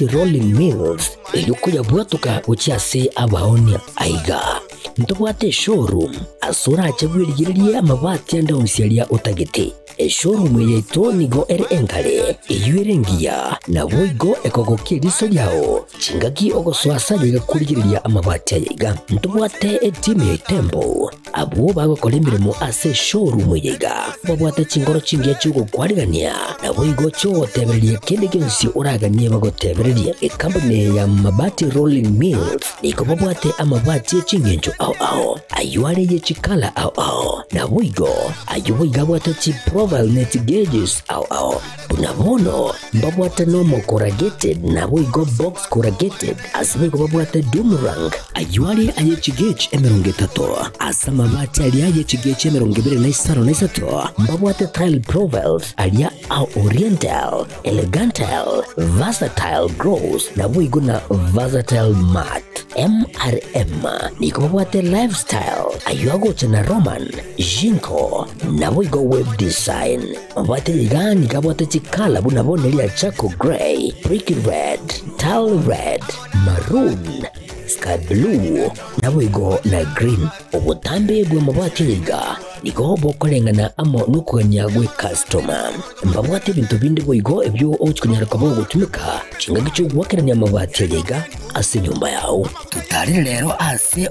Rolling Mills yukuya bwatuka uchiase abaonia aiga ntubwate showroom asura chagwirigiriye amabati anda unsialia utagiti showroom yeto nigo ere engale iyuerengia na boigo ekogokie riso yao chingagi ogoswasa yiga kurigiriya amabati aiga ntubwate team Tembo abo bagokora imirimo ase showroom yiga babwate chingoro chingiye chugo kwarigania na boigo cho tebereriye kende gensi uraganie bagotebereriye company ya mabati Rolling Mills niko babwate amabati chingenjo ao ayuare ye chikala ao na boigo ayuiga bwate chi profile net gauges ao unabono babwate normal corrugated na boigo box corrugated asibego babwate Dumerang ayuare aye chigage emeronge tato asama mabati alia ye chigage emeronge bere na isaro na isato babwate tile profiles alia au oriental elegantal versatile gross na boigo na versatile mat MRM niko babwate lifestyle ayuago chana Roman Jinko na boigo web design babwate yigani kabwate chikala bunabonelia Chaco Gray, Brick Red, Tile Red, Maroon, Sky Blue na boigo na Green obutambe bwe mabwate yiga niko bokolengana amo nukanya gwe customer mbabwate bintu bindi boigo ebyo ochikunyara kabo gutumika chinga gicho gwakeranya mabwate yiga ase nyumba yao tutari rero ase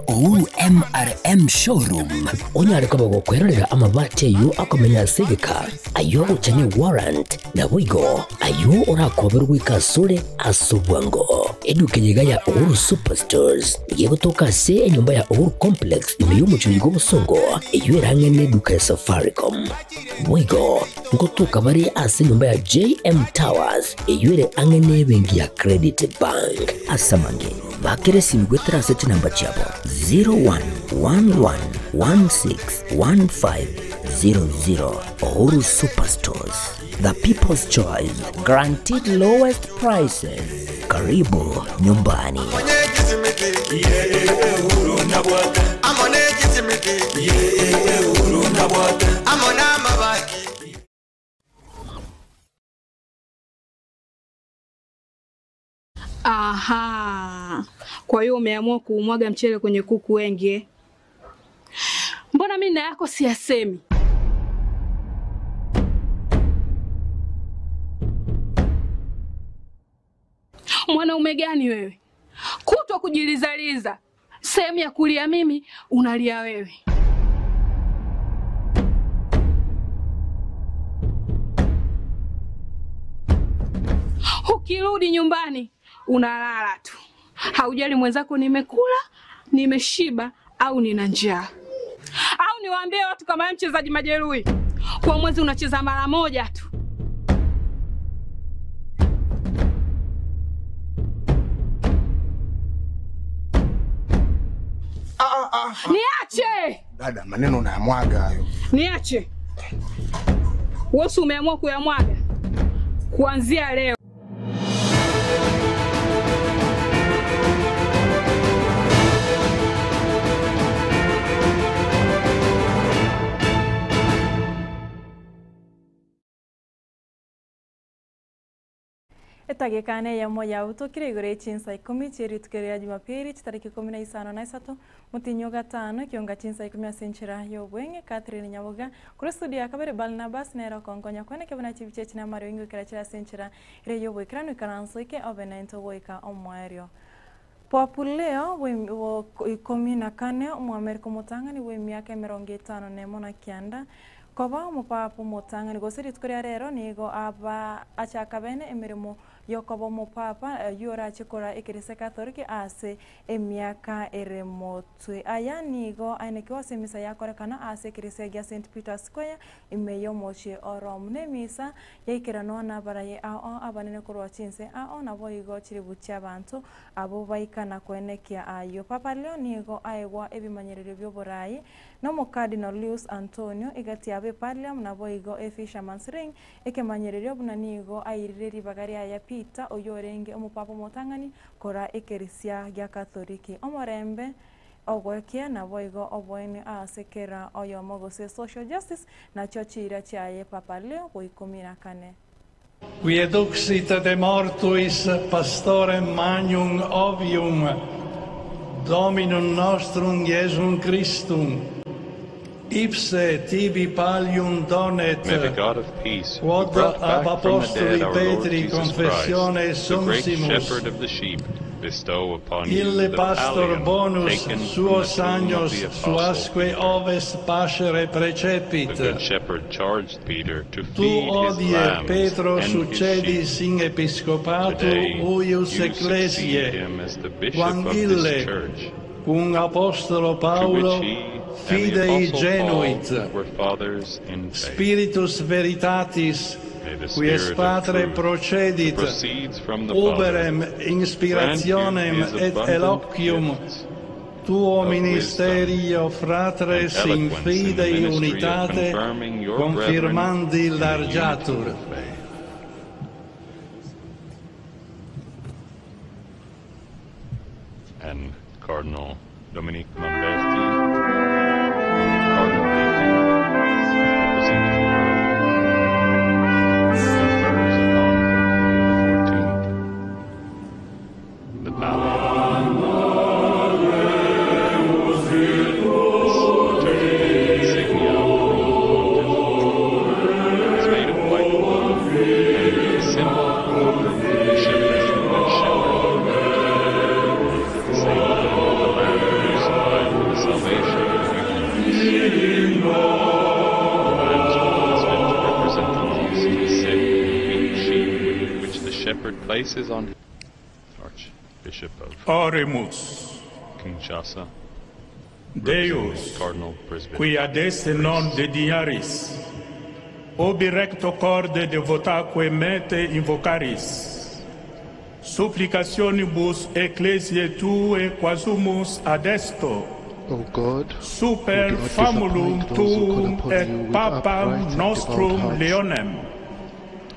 MRM showroom onyare kabo gukwerera amabwate yu akomenya segeka ayo uchane warrant na boigo ayo urakoberwa ikasure asubwango eduke yiga ya Uhuru Superstores yego toka se nyumba ya Uhuru Complex niyo muchuyigo busongo iyo erangene duka ya Safaricom boigo ngotoka bari ase nyumba ya JM Towers iyo ere angene bengi ya Credit Bank asamange bakere simgwe traseti namba chabo 0111161500 Uhuru Superstores, the people's choice, guaranteed lowest prices. Karibu nyumbani. Aha. Kwa hiyo umeamua kuumwaga mchele kwenye kuku wengi. Mbona mimi na yako siyasemi? Mwanaume gani wewe? Kutwa kujilizaliza. Sehemu ya kulia mimi, unalia wewe. Ukirudi nyumbani, unalala tu. Haujali mwenzako nimekula, nimeshiba au nina njaa. Au niwaambie watu kama mchezaji majeruhi. Kwa mwezi unacheza mara moja tu. Niache! Dada, maneno unayamwaga hayo. Niache. Wewe umeamua kuyamwaga. Kuanzia leo. Etagekane ya moya utokire igore chinsa 10 cheri tukerea Jumapili tariki 15 mutinyo gatano kionga chinsa 10 senchira yo bwenge Catherine Nyaboga kuri studio akabere Barnabas nero kongonya kone kebona chibiche china mari wingo kirachira senchira ire yo bwekra no karansoike obenento boika omwario Populeo we 14 Amerika mutangani we miaka 50 nemona kianda Koba mupapu mutangani gosiri tukuria rero nigo aba achakabene emirimo yokobo mupapa yora chikora ekirise katoliki ase emiaka eremotwe aya nigo anekiwa semisa yakorekana ase kirise gya St Peter Square imeyo moche orom ne misa yaikirano na baraye ao abanene kurwa chinse ao nabo igo chiri bucha abantu abo baikana kwenekia ayo papa leo nigo aigwa ebimanyerero byo borayi no mo Cardinal Luis Antonio igati abe Parliam nabo igo Fisherman's Ring ekemanyerero bunanigo ayiriri bagari aya Peter oyorenge omupapa motangani kora ekerisia gya Katoliki omorembe ogwekia nabo igo oboine asekera oyo mogose social justice na chochira chaye papa leo 14 Qui eduxit de mortuis pastorem magnum ovium, Dominum nostrum Iesum Christum, ipse tibi pallium donet, May the God of peace, who quod brought ab back from the apostoli dead our Lord Petri Jesus Christ, confessione the great sumsimus, shepherd of the sheep, bestow upon you ille the pastor pallium bonus taken from suos the tomb of agnos the apostle suasque oves pascere The precepit. good shepherd charged Peter to Tu feed his odie lambs Petro and his succedis sheep. in episcopatu Today, uius you succeed ecclesiae, him as the bishop quam of ille, this church, cum apostolo to Paulo, which he and the fidei apostle genuit, Paul were fathers in faith. Spiritus veritatis, May the quies Spirit Patre of truth procedit, proceeds from the Father, uberem inspirationem grant you his et abundant eloquium, gifts tuo of ministerio wisdom fratres and in eloquence in the fidei ministry of unitate, confirming your confirmandi brethren in the largiatur. unity of faith. And Cardinal Dominique Lamberti, Cardinal Deacon, representing confers upon Pope Leo XIV the pallium. Certificate insignia Pontific is made of white wool and the symbol of the bishop and shepherd. The same of the Lamb crucified for the salvation of humans. The lamb's wool is meant to represent the lost, sick, and weak sheep which the shepherd places on him. Archbishop of Oremus. Kinshasa, Deus, Cardinal Presbyter. qui adeste non dediaris, obi recto corde devotaque mete invocaris, supplicationibus ecclesiae tue quasumus adesto, O God, super who do not famulum disappoint those who call tuum upon you et with papam upright and nostrum devout hearts, Leonem,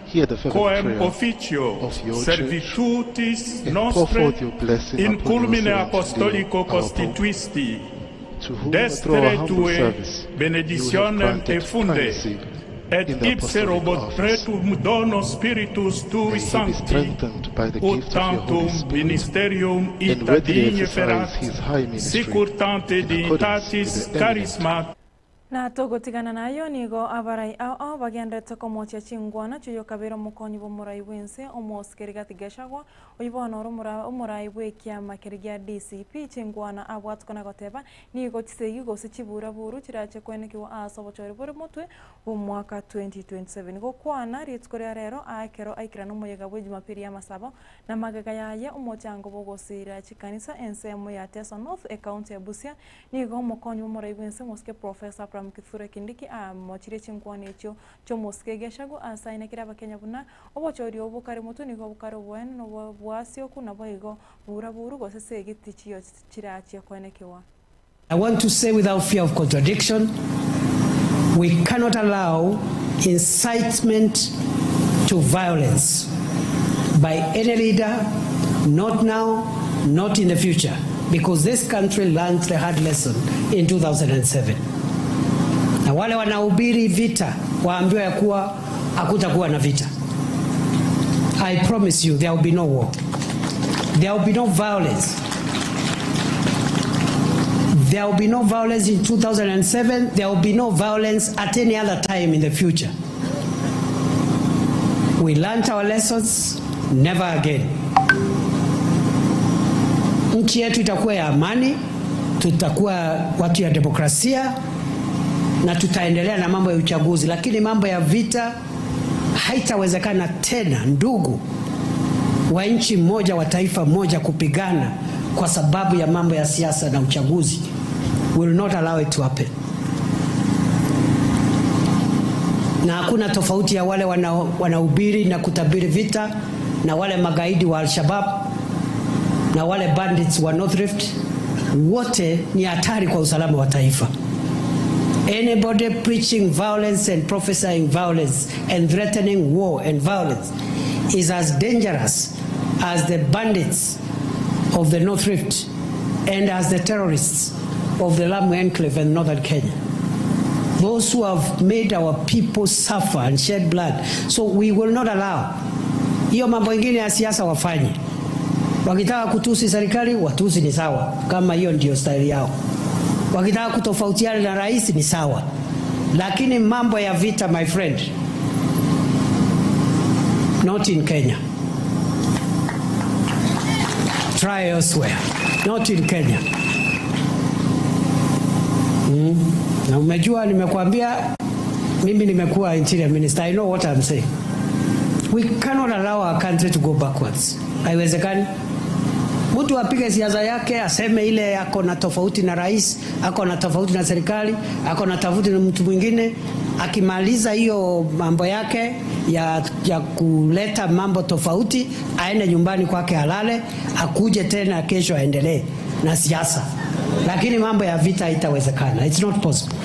hear the fervent coem prayer officio of your servitutis and pour nostre forth your blessing in upon culmine your servant apostolico Leo, our Pope, constituisti, to whom through our destere humble tue service benedictionem you have granted e funde, primacy et in the ipse apostolic robot office. pretum dono spiritus May tui he be sancti, strengthened by the ut gift of your Holy tantum Spirit ministerium and ita readily digne exercise ferat, his high ministry sicur tante in accordance with dignitatis the eminent charisma. na togotigana nayo nigo abarai ao bagendete komocha chingwana chuyo kabira mukonyi bo murai wense omoskeri gatigeshagwa oyibona omurai bwekiama kerigia DCP chingwana abwatukana goteba nigo chisegi gose chibura buru chirache kwenekiwa asobochori buri mutwe omwaka 2027 go kwana ritskoria rero akero aikirana umuyaga bwe Jumapili ya masabo na magaga yaye omochango bogosira chikanisa ensemo ya Teso North account ya Busia nigo mukonyi bo murai wense moske professor Abraham Kithure Kindiki mochire chinkwane echo chomoske geshago asaine kiraba Kenya buna obochori obukare mutu nigo bukare bwen no bwasio kuna boigo bura buru gose segiti chiyo chirache kwenekewa. I want to say without fear of contradiction, we cannot allow incitement to violence by any leader, not now, not in the future, because this country learned the hard lesson in 2007. Na wale wanahubiri vita waambiwa ya kuwa hakutakuwa na vita. I promise you there will be no war. There will be no violence. There will be no violence in 2007. There will be no violence at any other time in the future. We learned our lessons, never again. Nchi yetu itakuwa ya amani, tutakuwa watu ya demokrasia, na tutaendelea na mambo ya uchaguzi, lakini mambo ya vita haitawezekana tena. Ndugu wa nchi moja wa taifa moja kupigana kwa sababu ya mambo ya siasa na uchaguzi. Will not allow it to happen. Na hakuna tofauti ya wale wanahubiri na kutabiri vita na wale magaidi wa Al-Shabaab na wale bandits wa North Rift. Wote ni hatari kwa usalama wa taifa. Anybody preaching violence and prophesying violence and threatening war and violence is as dangerous as the bandits of the North Rift and as the terrorists of the Lamu Enclave and northern Kenya. those who have made our people suffer and shed blood. So we will not allow. Hiyo mambo ingine ya siasa wafanye. Wakitaka kutusi serikali, watusi ni sawa. Kama hiyo ndio style yao. Wakitaka kutofautiana na rais ni sawa. Lakini mambo ya vita, my friend, not in Kenya. Try elsewhere. Not in Kenya. Na umejua nimekuambia mimi nimekuwa interior minister. I know what I'm saying. We cannot allow our country to go backwards. Haiwezekani. Mtu apige siasa yake aseme ile ako na tofauti na rais, ako na tofauti na serikali, ako na tofauti na mtu mwingine, akimaliza hiyo mambo yake ya kuleta mambo tofauti, aende nyumbani kwake alale, akuje tena kesho aendelee na siasa. Lakini mambo ya vita haitawezekana. It's not possible.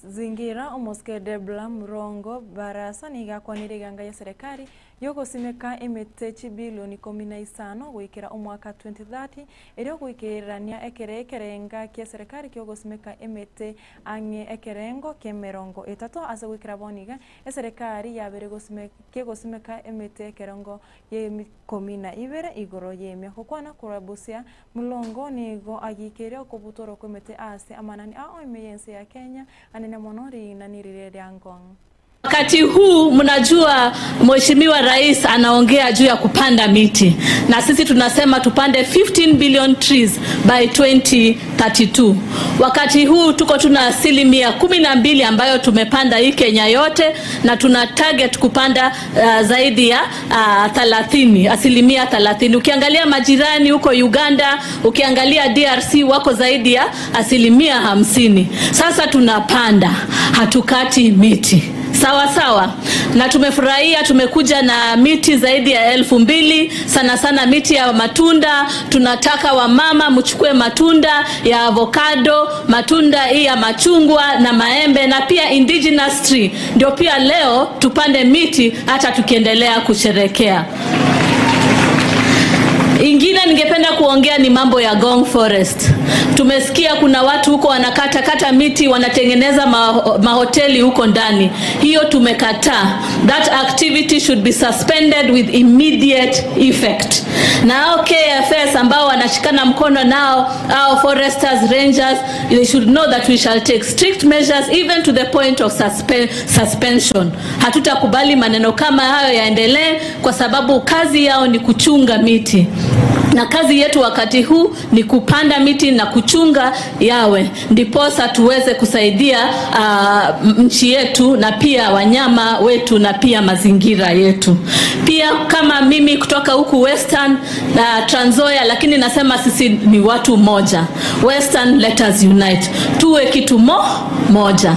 Zingira Omoske Debla Mrongo Barasa niga kwa niriganga ya serikali yoko simeka emetechi bilioni 15 gwikira umwaka 2030 ero gwikirania ekerenga kia serikali kyogo simeka emete ange ekerengo kemerongo etato asa gwikira boniga serikali yabere gosimeka emete ekerengo ye 12 igoro yemya kokwana kurabusia mulongo nigo agikere okobutoro kwemete ase amanani a emergency ya Kenya anene monori na nirire ya Ngong. Wakati huu mnajua Mheshimiwa Rais anaongea juu ya kupanda miti na sisi tunasema tupande 15 billion trees by 2032. Wakati huu tuko tuna 12% ambayo tumepanda hii Kenya yote na tuna target kupanda zaidi ya 30%. Ukiangalia majirani huko Uganda, ukiangalia DRC wako zaidi ya 50%. Sasa tunapanda, hatukati miti. Sawa. Na tumefurahia tumekuja na miti zaidi ya 2000, sana miti ya matunda. Tunataka wamama mchukue matunda ya avocado, matunda hii ya machungwa na maembe na pia indigenous tree. Ndio pia leo tupande miti hata tukiendelea kusherekea. Ingine ningependa kuongea ni mambo ya Ngong Forest. Tumesikia kuna watu huko wanakata miti wanatengeneza mahoteli huko ndani. Hiyo tumekataa. That activity should be suspended with immediate effect. Na KFS ambao wanashikana mkono nao, our foresters, rangers, they should know that we shall take strict measures even to the point of suspension. Hatutakubali maneno kama hayo yaendelee kwa sababu kazi yao ni kuchunga miti. Na kazi yetu wakati huu ni kupanda miti na kuchunga yawe. Ndiposa tuweze kusaidia nchi yetu na pia wanyama wetu na pia mazingira yetu. Pia kama mimi kutoka huku Western Trans Nzoia, lakini nasema sisi ni watu moja. Western, let us unite. Tuwe kitu moja.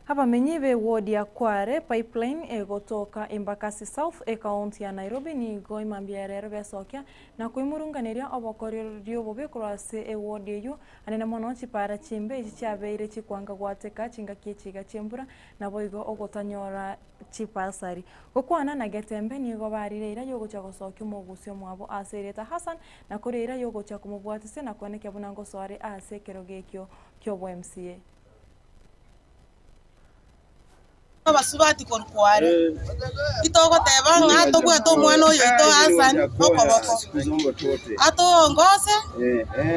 Hapa menyive ward ya Kware pipeline egotoka Embakasi South county ya Nairobi ni goi mambiarero besokia na kuimurunganiria obokorio bobe kurase ward yeyo anena mono chipara chimbe chichabeire chikwanga gwateka chinga kichiga chembura na boigo ogotanyora chipasari gukwana na Getembe ni go barireira yogocha gosokia mogusio mwabo asereta Hassan na kureira yogocha kumubwatise na kwaneke bunango sware ase kerogekyo kyobo MCA Basubati Kware itoko teba ngato gweto mwana oyo ito Hassan okoboko ato ngose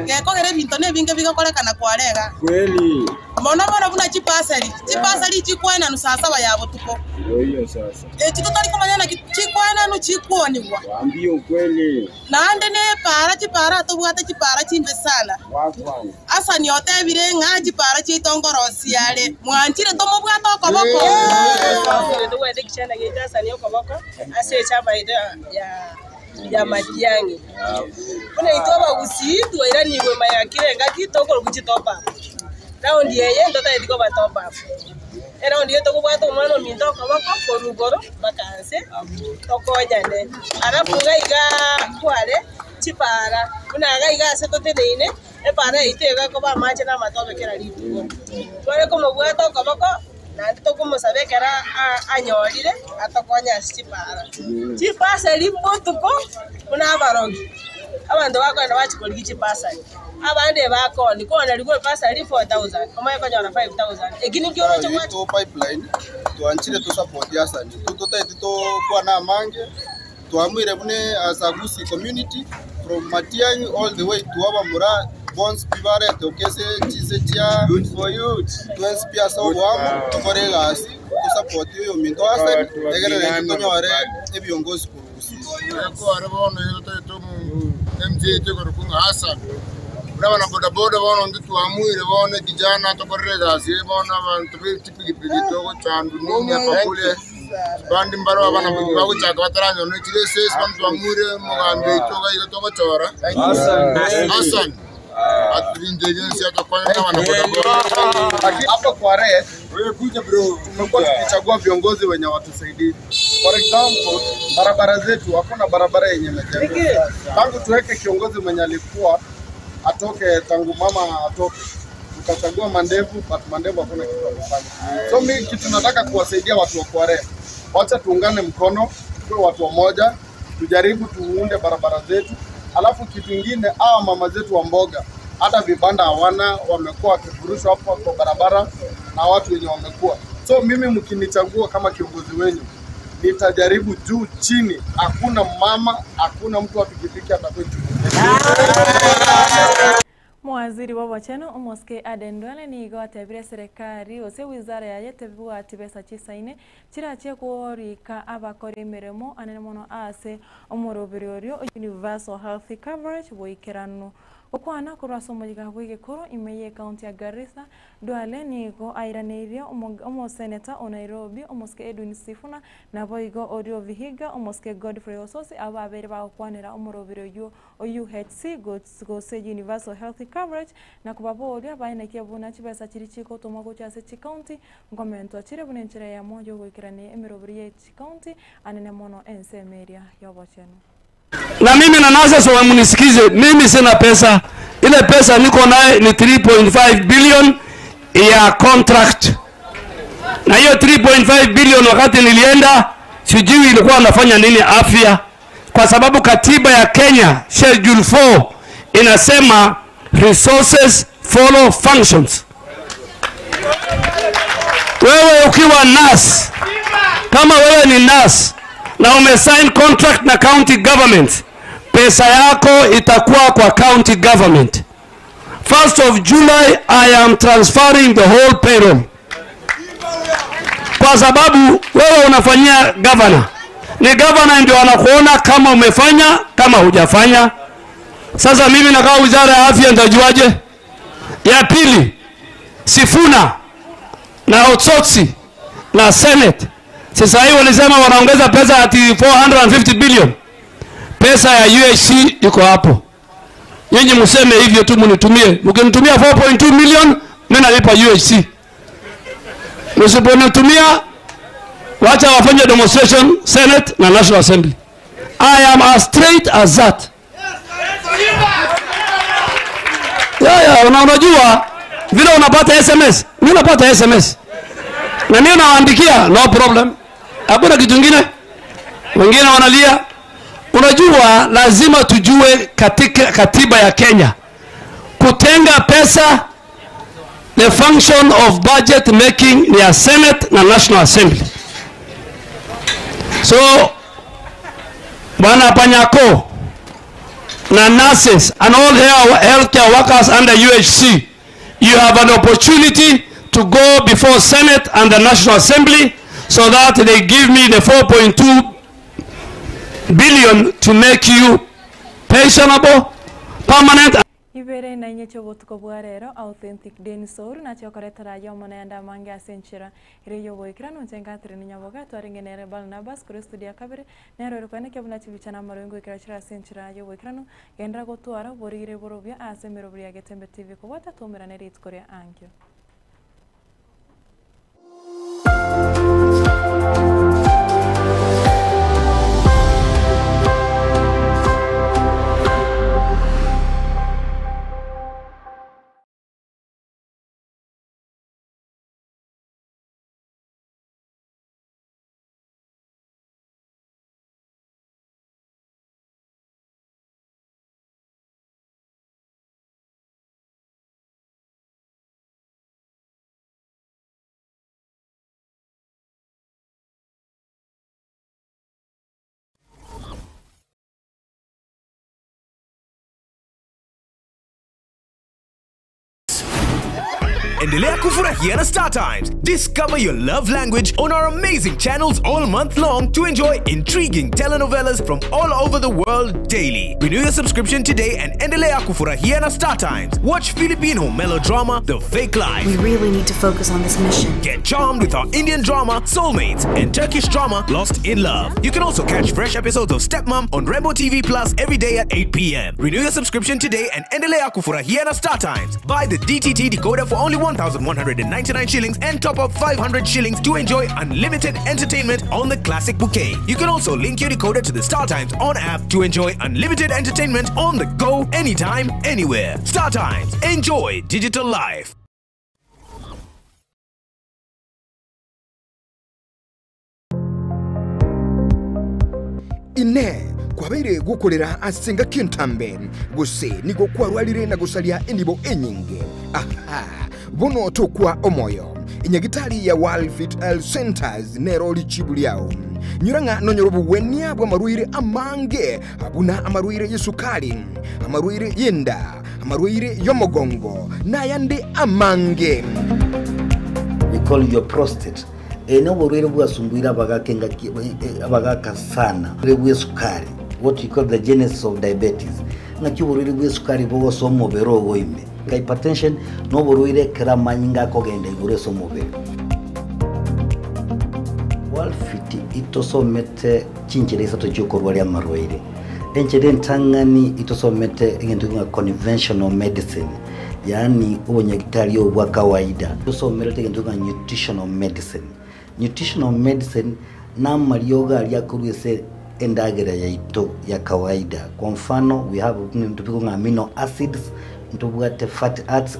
geko gere binto ne binge bigakolekana kwarega kweli mbona buna chipasari chikwena nusasa bayabo tuko oyo sasa chitotali kumanya na chikwena no chikwonibwa ambio kweli nande ne para chipara to bwata chipara chimbe sana Hassan yote bire ngaji para chitongorosiale mwanchire to mubwata okoboko Tuwe dikishana gita niyo koboko ase chapa ida ya madiangi kuna itoba usitu ira ni gwe maya kirenga kitoko kuchitopa round yeye ndota ediko batopa era ndiye to kubwato mwana minto koboko korugoro bakanse tokonyane arafu gaiga Kware chipara kuna gaiga se toteine e para itega ko ba mache na matobe kera litu Kware como bwato koboko na ndito como sabe que era anyorire atokonya chipara limbo tuko kuna barongi abantu bakwenda bachikora chipasa abande bako ni kona ligwe pasa li 4000 omaye kwa jana 5000 egini ndio rocho kwa to pipeline to anchire to support yasa ni to taiti to kwa na mange to amwire bune asagusi community from Matiang'i all the way to Abamura bonds pivare to kese chise chia good for you to spia so wa to korelasi to support yo minto asa egere to nyore e biongozi kurusi ko arabona yo to MJ to kurukunga Hassan Bwana boda boda wana ngitu amwire wana kijana to korega si wana abantu b'ipigipigi to chandu nini hapa kule bandi mbaro abana bago chaka bataranyo no chile ses bantu amwire mugambe to ga to chora Hassan atrindegensi atakwenda wana boda boda hapa kwa red wewe kuja bro tumekuwa tukichagua viongozi wenye watusaidie. For example barabara zetu hakuna barabara yenye imejengwa tangu tuweke kiongozi mwenye alikuwa atoke tangu mama atoke tukachagua Mandevu but Mandevu hakuna kitu alifanya. So mimi kitu nataka kuwasaidia watu wa Kware, wacha tuungane mkono tuwe watu wamoja, tujaribu tuunde barabara zetu. Alafu kitu kingine mama zetu wa mboga hata vibanda hawana, wamekuwa wakifurushwa hapo kwa barabara na watu wenye wamekuwa. So mimi mkinichagua kama kiongozi wenu nitajaribu juu chini, hakuna mama, hakuna mtu wa pikipiki atakuwa. Mwaziri wa wachano omoske adendwale ni gwatebire serikali ose wizara ya yetebuwa tibesa chisaine chirachie kuorika abakore emirimo anene mono ase omorobiri orio universal health coverage boikerano okwana kurwaso mojiga bwigekoro imeye county ya Garissa dwale nigo airaneirie omo senator o Nairobi omoske Edwin Sifuna na boigo Orio Vihiga omoske Godfrey Ososi ababere bakwanira omorobiri oyo UHC gose universal health coverage na kubaboria baina kiabuna chibesa chirichiko tomako cha City County ngomento chire bunenchira ya mojo gwikirane emirobiri ya County anene mono ensemeria yobocheno. Na mimi na nasa so munisikize, mimi sina pesa. Ile pesa niko naye ni 3.5 billion ya contract. Na hiyo 3.5 billion wakati nilienda sijui ilikuwa nafanya nini afya, kwa sababu katiba ya Kenya schedule 4 inasema resources follow functions. Wewe ukiwa nurse, kama wewe ni nurse na umesign contract na county government, pesa yako itakuwa kwa county government. 1st of July I am transferring the whole payroll. Kwa sababu wewe unafanyia governor. Ni governor ndio anakuona kama umefanya kama hujafanya. Sasa mimi nakaa wizara ya afya nitajuaje? Ya pili, Sifuna na Otsotsi na Senate sasa hivi walisema wanaongeza pesa ati 450 billion. Pesa ya UHC iko hapo. Nyinyi mseme hivyo tu mnitumie. Mkinitumia 4.2 million mimi nalipa UHC. Msiponitumia wacha wafanye demonstration Senate na National Assembly. I am as straight as that. Unajua vile unapata SMS, mimi napata SMS. Na mimi nawaandikia no problem. Hakuna kitu kingine. Wengine wanalia. Unajua lazima tujue katika katiba ya Kenya kutenga pesa, the function of budget making ni ya Senate na National Assembly. So bwana Panyako na nurses and all healthcare workers under UHC, you have an opportunity to go before Senate and the National Assembly so that they give me the 4.2 billion to make you pensionable, permanent. Ibere na inye chobotuko bwarero authentic Denisoru na chokoretara yo monenda mange asenchira ire yo boikrano ntenga treni nyaboga twaringenere Barnabas kuri studio kabere nero rukwane kyabuna chibichana marengo ikirachira asenchira yo boikrano gendra gotwara borire borobya asemero buri yagetembe TV ko wata tomera neri itkoria ankyo. Endelea kufurahia na Star Times. Discover your love language on our amazing channels all month long to enjoy intriguing telenovelas from all over the world daily. Renew your subscription today and endelea kufurahia na Star Times. Watch Filipino melodrama The Fake Life. We really need to focus on this mission. Get charmed with our Indian drama Soulmates and Turkish drama Lost in Love. You can also catch fresh episodes of Stepmom on Rainbow TV Plus every day at 8 p.m. Renew your subscription today and endelea kufurahia na Star Times. Buy the DTT decoder for only 1,199 shillings and top up 500 shillings to enjoy unlimited entertainment on the classic bouquet. You can also link your decoder to the Star Times on app to enjoy unlimited entertainment on the go, anytime, anywhere. Star Times. Enjoy digital life. Ine kwabaire gukorera asenga kintambe guse nigo kwarwalire na gusalia indibo enyinge aha bono tokwa omoyo inyagitali ya World Fit Health Centers nero lichibuliao nyuranga nonyorobu wenia bwa maruire amange abuna amaruire yesukali amaruire yenda amaruire yomogongo na yande amange. We call your prostate. Eno borwere bwasumbuira abagakenga abagaka sana bwe sukari, what you call the genesis of diabetes. Ngaki borwere bwe sukari bo somo bero goime. Hypertension no borwere kera manyinga kogenda igure somo be. Walfiti itosomete chinchereza to jokorwali amarwaire. Enchede ntangani itosomete ngendu nga conventional medicine. Yani ubonyagitali obwa kawaida. Itosomete ngendu nga nutritional medicine. Nutritional medicine na marioga aliakurwese endagera ya ito ya kawaida. Kwa mfano we have amino acids, fatty acids